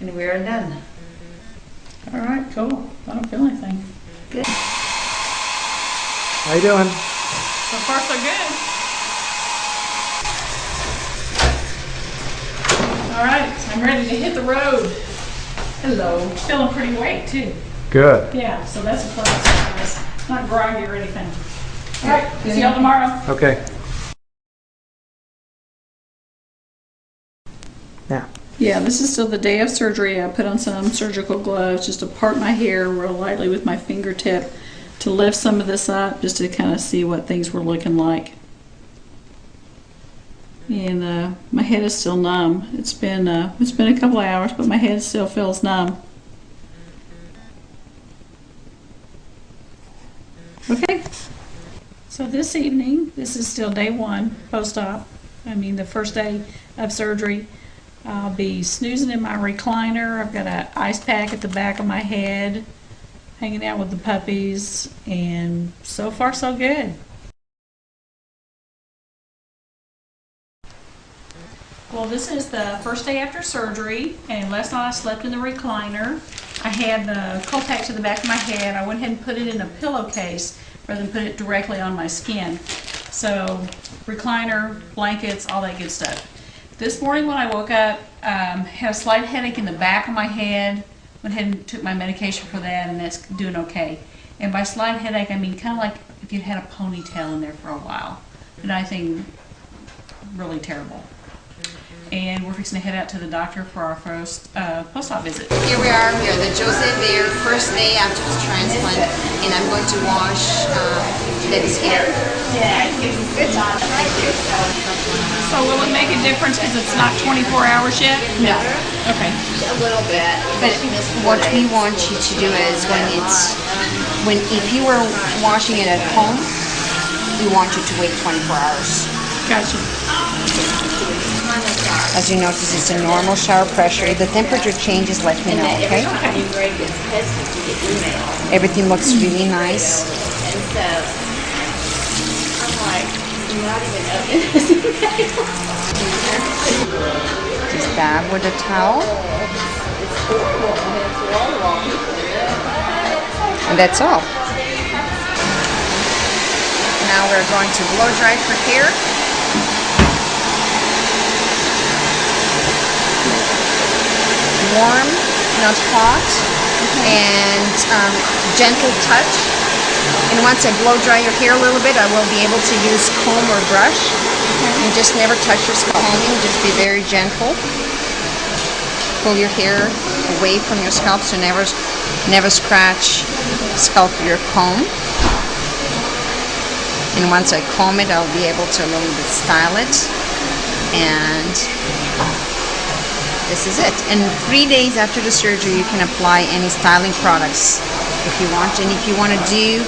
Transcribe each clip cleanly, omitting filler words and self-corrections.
And we are done. All right, cool. I don't feel anything. Good. How you doing? So far, so good. All right, I'm ready to hit the road. Hello. Feeling pretty weight too. Good. Yeah, so that's a pleasant surprise. Not groggy or anything. All right, see y'all tomorrow. Okay. Now. Yeah, this is still the day of surgery. I put on some surgical gloves just to part my hair real lightly with my fingertip to lift some of this up, just to kind of see what things were looking like. And my head is still numb. It's been a couple of hours, but my head still feels numb. Okay. So this evening, this is still day one post-op. I mean, the first day of surgery. I'll be snoozing in my recliner. I've got an ice pack at the back of my head, hanging out with the puppies, and so far so good. Well, this is the first day after surgery, and last night I slept in the recliner. I had the cold pack to the back of my head. I went ahead and put it in a pillowcase rather than put it directly on my skin. So recliner, blankets, all that good stuff. This morning when I woke up, had a slight headache in the back of my head. Went ahead and took my medication for that, and that's doing okay. And by slight headache, I mean kind of like if you'd had a ponytail in there for a while. Nothing really terrible. And we're fixing to head out to the doctor for our first post-op visit. Here we are the Joseph Bear first day after the transplant, and I'm going to wash Debbie's hair. Yeah, good job. Thank you. So will it make a difference because it's not 24 hours yet? No. Okay. A little bit. But what we want you to do is if you were washing it at home, we want you to wait 24 hours. Gotcha. As you notice, it's a normal shower pressure. If the temperature changes, let me know, okay? Every grade gets tested to get email. Everything looks really nice. And so I'm like, not even open this email. Just dab with a towel. It's horrible. It's wall. And that's all. Now we're going to blow dry her hair. Warm, not hot, and gentle touch. And once I blow dry your hair a little bit, I will be able to use comb or brush. And just never touch your scalp. Combing, just be very gentle. Pull your hair away from your scalp, so never scratch scalp with your comb. And once I comb it, I'll be able to a little bit style it. And this is it. And 3 days after the surgery, you can apply any styling products if you want. And if you want to do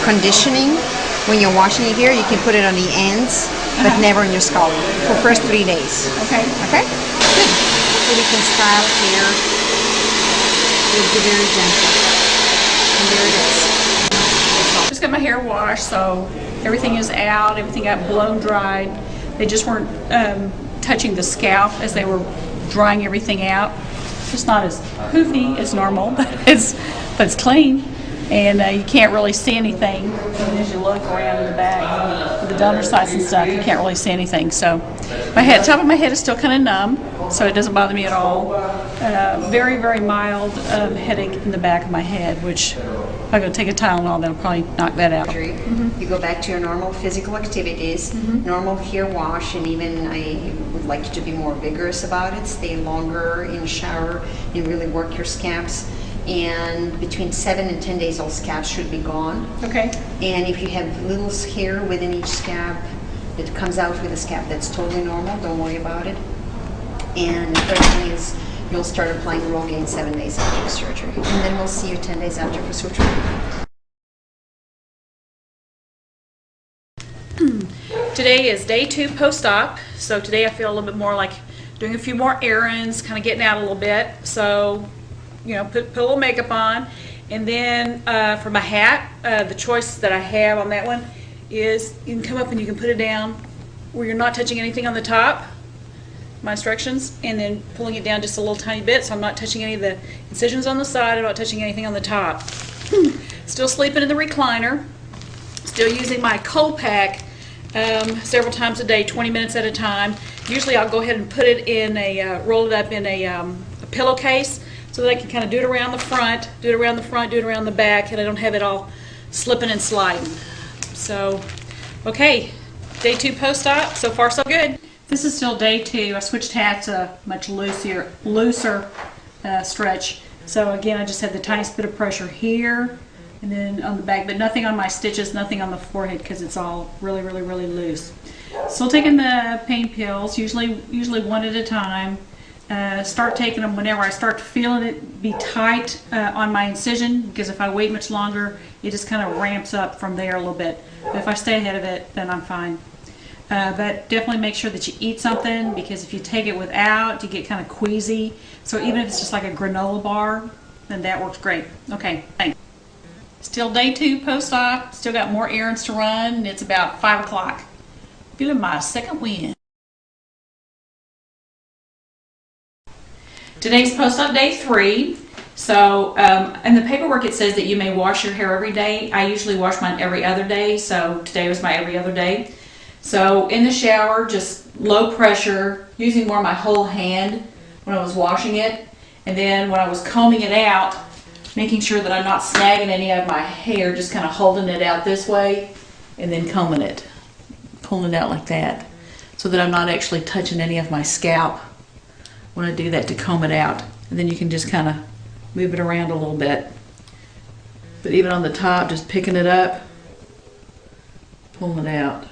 conditioning, when you're washing your hair, you can put it on the ends, but never on your scalp for first 3 days. Okay. Okay? Good. So we can style hair. It'll be very gentle. And there it is. Just got my hair washed, so everything is out. Everything got blown dried. They just weren't touching the scalp as they were drying everything out. It's not as poofy as normal, but it's clean, and you can't really see anything. Even as you look around in the back with the donor sites and stuff, you can't really see anything. So top of my head is still kind of numb, so it doesn't bother me at all. Very, very mild headache in the back of my head, which if I go take a Tylenol, that'll probably knock that out. You go back to your normal physical activities, normal hair wash, and even I would like you to be more vigorous about it. Stay longer in the shower and really work your scabs. And between 7 and 10 days, all scabs should be gone. Okay. And if you have little hair within each scab that comes out with a scab, that's totally normal. Don't worry about it. And the third thing is you'll start applying Rogaine 7 days after surgery. And then we'll see you 10 days after for suture. Today is day 2 post-op, so today I feel a little bit more like doing a few more errands, kind of getting out a little bit. So, you know, put a little makeup on. And then for my hat, the choice that I have on that one is you can come up and you can put it down where you're not touching anything on the top. my instructions, and then pulling it down just a little tiny bit so I'm not touching any of the incisions on the side. I'm not touching anything on the top. Still sleeping in the recliner. Still using my cold pack several times a day, 20 minutes at a time. Usually I'll go ahead and put it in roll it up in a pillowcase so that I can kind of do it around the front, do it around the front, do it around the back, and I don't have it all slipping and sliding. So, okay, day 2 post-op. So far, so good. This is still day 2. I switched hats to a much looser stretch. So again, I just have the tiniest bit of pressure here and then on the back, but nothing on my stitches, nothing on the forehead because it's all really, really, really loose. Still taking the pain pills, usually one at a time. Start taking them whenever I start feeling it be tight on my incision, because if I wait much longer, it just kind of ramps up from there a little bit. But if I stay ahead of it, then I'm fine. But definitely make sure that you eat something, because if you take it without, you get kind of queasy. So even if it's just like a granola bar, then that works great. Okay, thanks. Still day 2 post-op. Still got more errands to run. It's about 5 o'clock. Feeling my second wind. Today's post-op day 3. So in the paperwork it says that you may wash your hair every day. I usually wash mine every other day, so today was my every other day. So in the shower, just low pressure, using more of my whole hand when I was washing it. And then when I was combing it out, making sure that I'm not snagging any of my hair, just kind of holding it out this way and then combing it, pulling it out like that, so that I'm not actually touching any of my scalp when I do that to comb it out. And then you can just kind of move it around a little bit. But even on the top, just picking it up, pulling it out,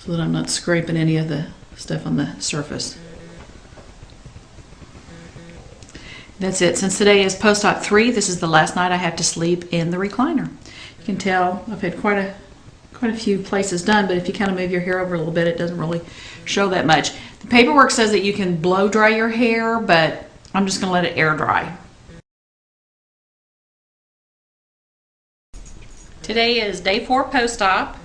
so that I'm not scraping any of the stuff on the surface. That's it. Since today is post-op 3, this is the last night I have to sleep in the recliner. You can tell I've had quite a few places done, but if you kind of move your hair over a little bit, it doesn't really show that much. The paperwork says that you can blow dry your hair, but I'm just going to let it air dry. Today is day 4 post-op,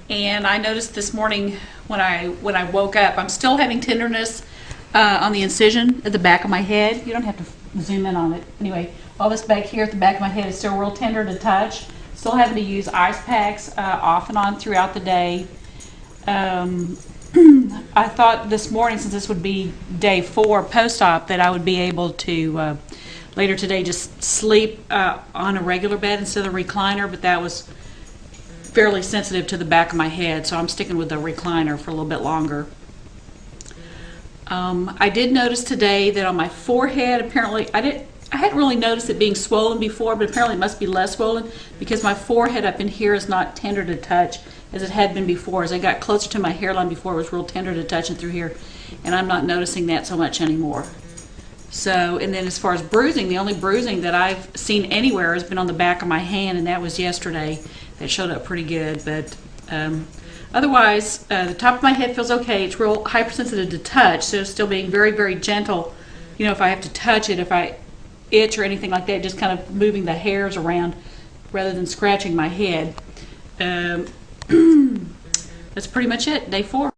and I noticed this morning when I woke up, I'm still having tenderness on the incision at the back of my head. You don't have to zoom in on it. Anyway, all this back here at the back of my head is still real tender to touch. Still having to use ice packs off and on throughout the day. I thought this morning, since this would be day 4 post-op, that I would be able to later today just sleep on a regular bed instead of the recliner, but that was fairly sensitive to the back of my head, so I'm sticking with the recliner for a little bit longer. I did notice today that on my forehead, apparently, I hadn't really noticed it being swollen before, but apparently it must be less swollen because my forehead up in here is not tender to touch as it had been before. As I got closer to my hairline before, it was real tender to touch and through here, and I'm not noticing that so much anymore. So, and then as far as bruising, the only bruising that I've seen anywhere has been on the back of my hand, and that was yesterday. That showed up pretty good, but otherwise, the top of my head feels okay. It's real hypersensitive to touch, so still being very, very gentle. You know, if I have to touch it, if I itch or anything like that, just kind of moving the hairs around rather than scratching my head. That's pretty much it, day 4.